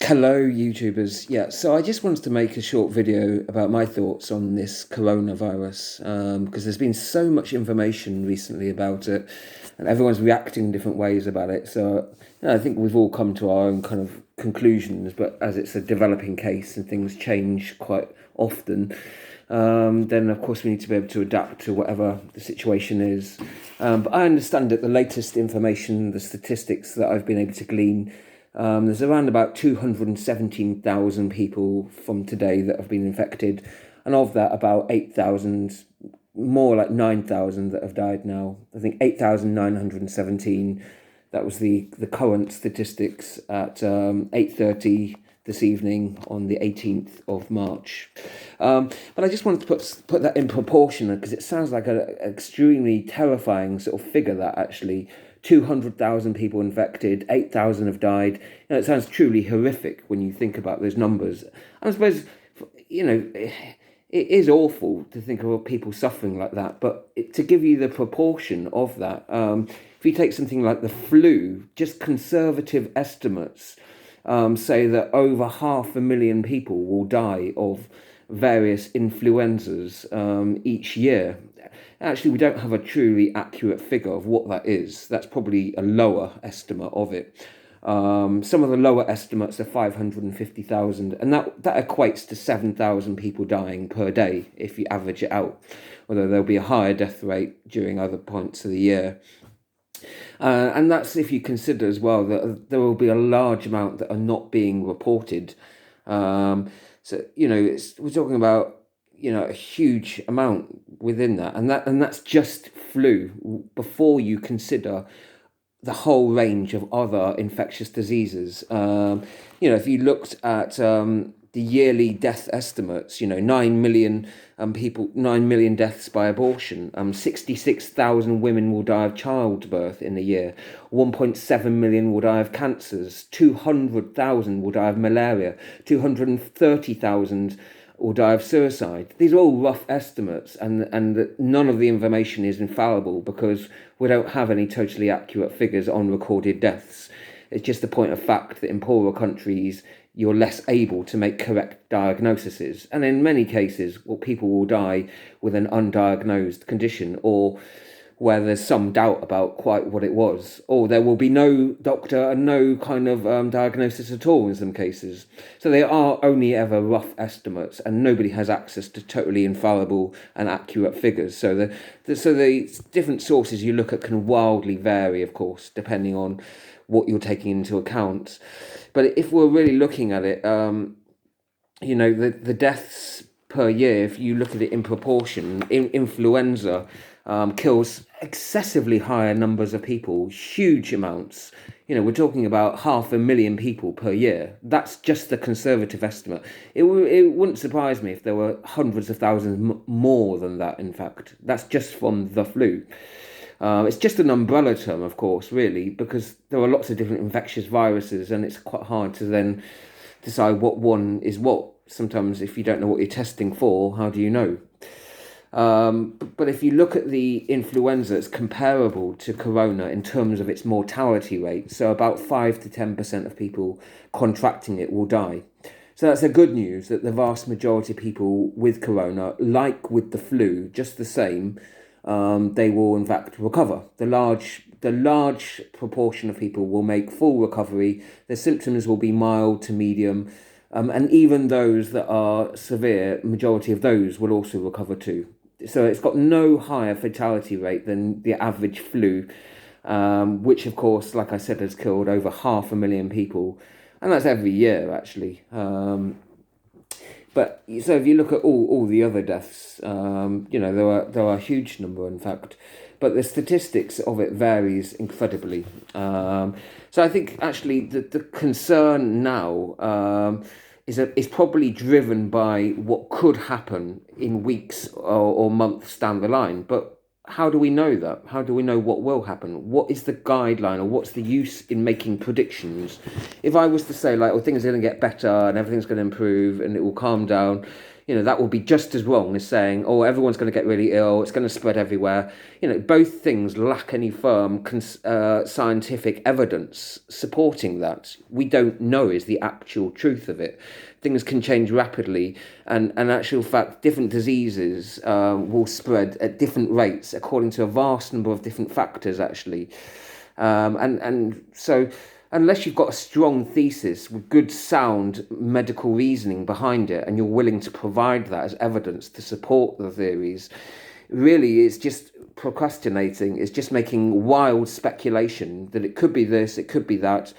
Hello, YouTubers. Yeah, so I just wanted to make a short video about my thoughts on this coronavirus because there's been so much information recently about it and everyone's reacting in different ways about it. So I think we've all come to our own kind of conclusions, but as it's a developing case and things change quite often, then of course we need to be able to adapt to whatever the situation is. But I understand that the latest information, the statistics that I've been able to glean, there's around about 217,000 people from today that have been infected, and of that, about 8,000, more like 9,000 that have died now. I think 8,917. That was the current statistics at 8:30 this evening on the 18th of March. But I just wanted to put that in proportion because it sounds like an extremely terrifying sort of figure that actually 200,000 people infected, 8,000 have died. It sounds truly horrific when you think about those numbers. And I suppose, it is awful to think of people suffering like that, but to give you the proportion of that, if you take something like the flu, just conservative estimates say that over 500,000 people will die of various influenzas each year. Actually, we don't have a truly accurate figure of what that is. That's probably a lower estimate of it. Some of the lower estimates are 550,000, and that equates to 7,000 people dying per day if you average it out, although there'll be a higher death rate during other points of the year. And that's if you consider as well that there will be a large amount that are not being reported. We're talking about a huge amount within that, and that's just flu before you consider the whole range of other infectious diseases. If you looked at the yearly death estimates, 9 million people, 9 million deaths by abortion, 66,000 women will die of childbirth in a year, 1.7 million will die of cancers, 200,000 will die of malaria, 230,000 will die of suicide. These are all rough estimates, and none of the information is infallible because we don't have any totally accurate figures on recorded deaths. It's just a point of fact that in poorer countries, you're less able to make correct diagnoses. And in many cases, people will die with an undiagnosed condition, or where there's some doubt about quite what it was, or there will be no doctor and no kind of diagnosis at all in some cases. So they are only ever rough estimates, and nobody has access to totally infallible and accurate figures. So the different sources you look at can wildly vary, of course, depending on what you're taking into account. But if we're really looking at it, the deaths per year, if you look at it in proportion, influenza kills excessively higher numbers of people, huge amounts. We're talking about 500,000 people per year. That's just the conservative estimate. It wouldn't surprise me if there were hundreds of thousands more than that, in fact. That's just from the flu. It's just an umbrella term, of course, really, because there are lots of different infectious viruses, and it's quite hard to then decide what one is what. Sometimes if you don't know what you're testing for, how do you know? But if you look at the influenza, it's comparable to corona in terms of its mortality rate. So about 5 to 10% of people contracting it will die. So that's the good news, that the vast majority of people with corona, like with the flu, just the same, they will in fact recover. The large proportion of people will make full recovery. Their symptoms will be mild to medium. And even those that are severe, majority of those will also recover too. So it's got no higher fatality rate than the average flu, which of course, like I said, has killed over 500,000 people. And that's every year, actually. But so if you look at all the other deaths, there are a huge number, in fact. But the statistics of it varies incredibly. So I think actually the concern now is probably driven by what could happen in weeks or months down the line. But how do we know that? How do we know what will happen? What is the guideline, or what's the use in making predictions? If I was to say, like, things are going to get better and everything's going to improve and it will calm down, that will be just as wrong as saying, oh, everyone's going to get really ill, it's going to spread everywhere. Both things lack any firm scientific evidence supporting that. We don't know is the actual truth of it. Things can change rapidly, and actual fact, different diseases will spread at different rates according to a vast number of different factors, actually. And so unless you've got a strong thesis with good sound medical reasoning behind it, and you're willing to provide that as evidence to support the theories, really it's just procrastinating. It's just making wild speculation that it could be this, it could be that,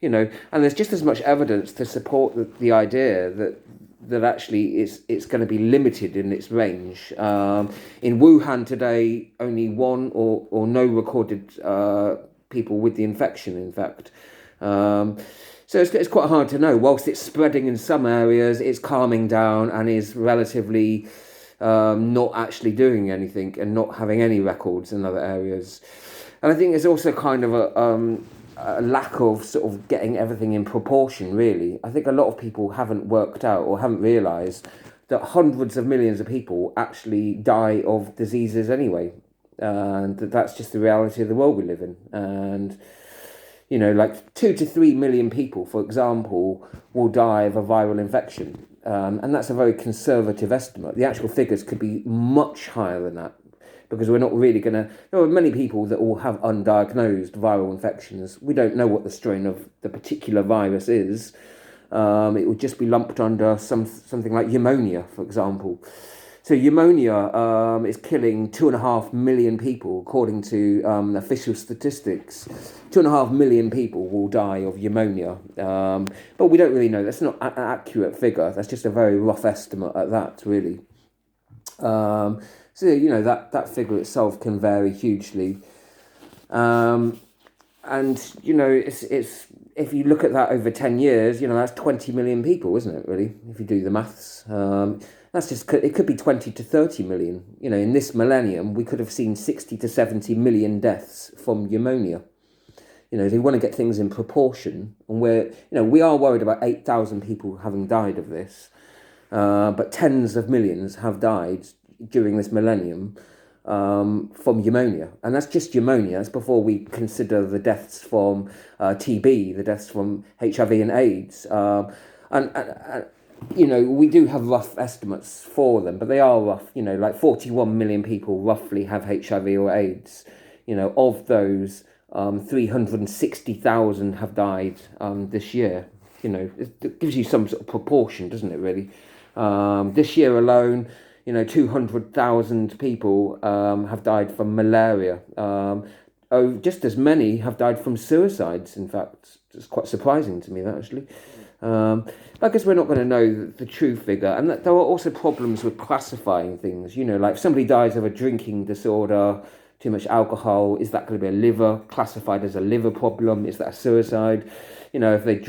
and there's just as much evidence to support the idea that actually it's going to be limited in its range. In Wuhan today, only one or no recorded people with the infection, in fact. So it's quite hard to know. Whilst it's spreading in some areas, it's calming down and is relatively not actually doing anything and not having any records in other areas. And I think there's also kind of a lack of sort of getting everything in proportion, really. I think a lot of people haven't worked out or haven't realised that hundreds of millions of people actually die of diseases anyway. And that's just the reality of the world we live in. And, like 2 to 3 million people, for example, will die of a viral infection. And that's a very conservative estimate. The actual figures could be much higher than that, because we're not really going to... There are many people that will have undiagnosed viral infections. We don't know what the strain of the particular virus is. It would just be lumped under something like pneumonia, for example. So pneumonia is killing 2.5 million people, according to official statistics. 2.5 million people will die of pneumonia. But we don't really know. That's not an accurate figure. That's just a very rough estimate at that, really. So, that figure itself can vary hugely. And, it's if you look at that over 10 years, that's 20 million people, isn't it, really, if you do the maths? It could be 20 to 30 million. In this millennium, we could have seen 60 to 70 million deaths from pneumonia. If you want to get things in proportion, and we are worried about 8,000 people having died of this, but tens of millions have died during this millennium from pneumonia. And that's just pneumonia. That's before we consider the deaths from TB, the deaths from HIV and AIDS. And we do have rough estimates for them, but they are rough. Like 41 million people roughly have HIV or AIDS. Of those, 360,000 have died this year. It gives you some sort of proportion, doesn't it, really? This year alone, 200,000 people have died from malaria. Just as many have died from suicides, in fact. It's quite surprising to me, that, actually. I guess we're not going to know the true figure. And there are also problems with classifying things. Like if somebody dies of a drinking disorder, too much alcohol, is that going to be classified as a liver problem? Is that a suicide? If they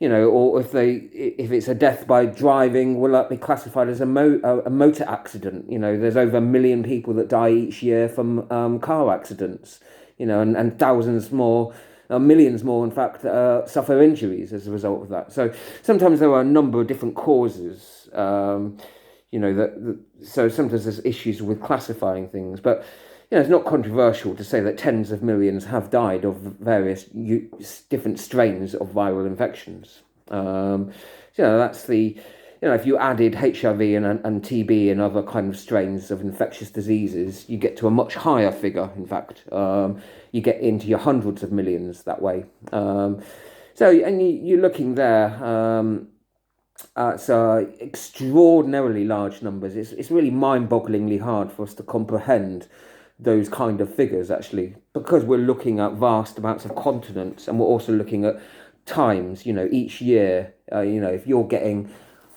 or if it's a death by driving, will that be classified as a motor accident? There's over 1 million people that die each year from car accidents, and thousands more, millions more, in fact, suffer injuries as a result of that. So sometimes there are a number of different causes, so sometimes there's issues with classifying things, but it's not controversial to say that tens of millions have died of various different strains of viral infections. That's if you added HIV and TB and other kind of strains of infectious diseases, you get to a much higher figure, in fact. You get into your hundreds of millions that way. You're looking there at extraordinarily large numbers. It's really mind-bogglingly hard for us to comprehend those kind of figures, actually, because we're looking at vast amounts of continents, and we're also looking at times, each year. If you're getting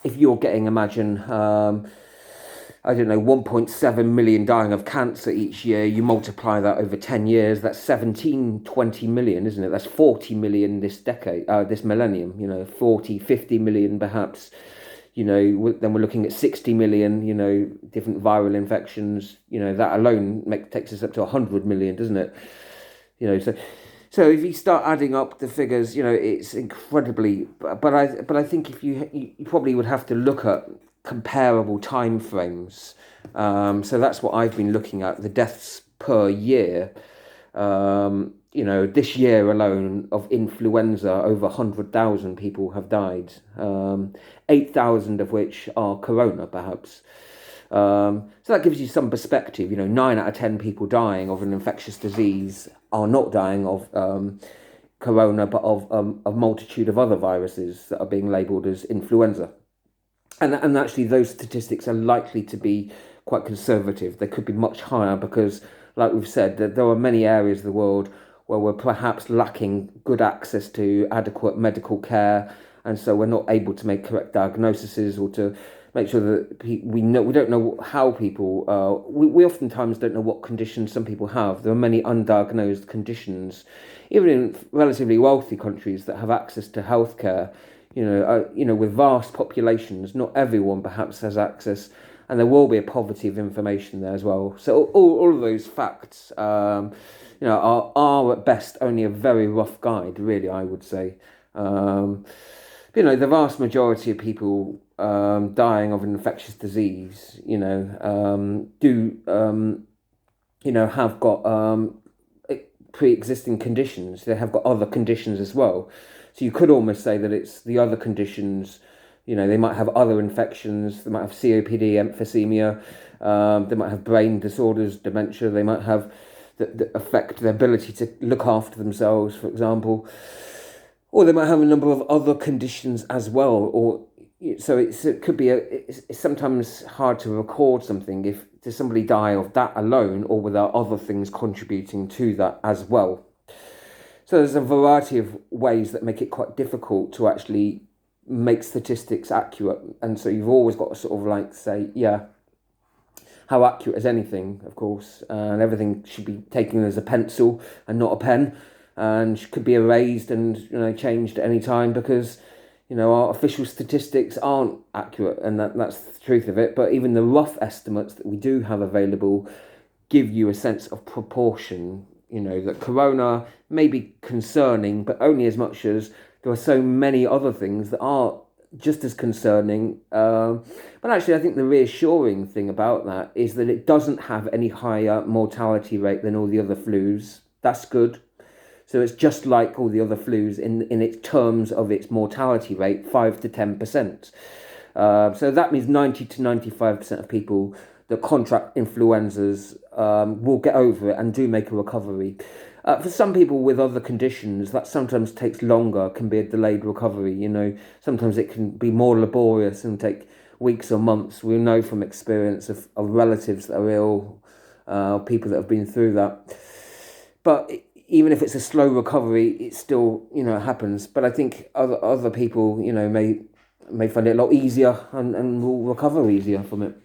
imagine 1.7 million dying of cancer each year, you multiply that over 10 years, that's 20 million, isn't it? That's 40 million this decade, this millennium, 40, 50 million perhaps. Then we're looking at 60 million, different viral infections. That alone takes us up to 100 million, doesn't it? So if you start adding up the figures, it's incredibly. But I think if you probably would have to look at comparable time frames. So that's what I've been looking at, the deaths per year. This year alone of influenza, over 100,000 people have died, 8,000 of which are corona, perhaps. So that gives you some perspective. 9 out of 10 people dying of an infectious disease are not dying of corona, but of a multitude of other viruses that are being labelled as influenza. And actually, those statistics are likely to be quite conservative. They could be much higher because, like we've said, that there are many areas of the world where we're perhaps lacking good access to adequate medical care, and so we're not able to make correct diagnoses or to make sure that we don't know how people. We oftentimes don't know what conditions some people have. There are many undiagnosed conditions, even in relatively wealthy countries that have access to healthcare. With vast populations, not everyone perhaps has access, and there will be a poverty of information there as well. So all of those facts, are at best only a very rough guide, really, I would say. The vast majority of people dying of an infectious disease, have got pre-existing conditions. They have got other conditions as well. So you could almost say that it's the other conditions. They might have other infections. They might have COPD, emphysema. They might have brain disorders, dementia. They might have that affect their ability to look after themselves, for example. Or they might have a number of other conditions as well. So it could be it's sometimes hard to record something if does somebody die of that alone or without other things contributing to that as well. So there's a variety of ways that make it quite difficult to actually make statistics accurate. And so you've always got to sort of say, how accurate is anything, of course. And everything should be taken as a pencil and not a pen, and could be erased and changed at any time because our official statistics aren't accurate, and that's the truth of it. But even the rough estimates that we do have available give you a sense of proportion. That corona may be concerning, but only as much as there are so many other things that are just as concerning. But actually, I think the reassuring thing about that is that it doesn't have any higher mortality rate than all the other flus. That's good. So it's just like all the other flus in its terms of its mortality rate, 5 to 10%. So that means 90 to 95% of people that contract influenzas will get over it and do make a recovery. For some people with other conditions, that sometimes takes longer, can be a delayed recovery. Sometimes it can be more laborious and take weeks or months. We know from experience of relatives that are ill, people that have been through that. But even if it's a slow recovery, it still, happens. But I think other people, may find it a lot easier and will recover easier from it.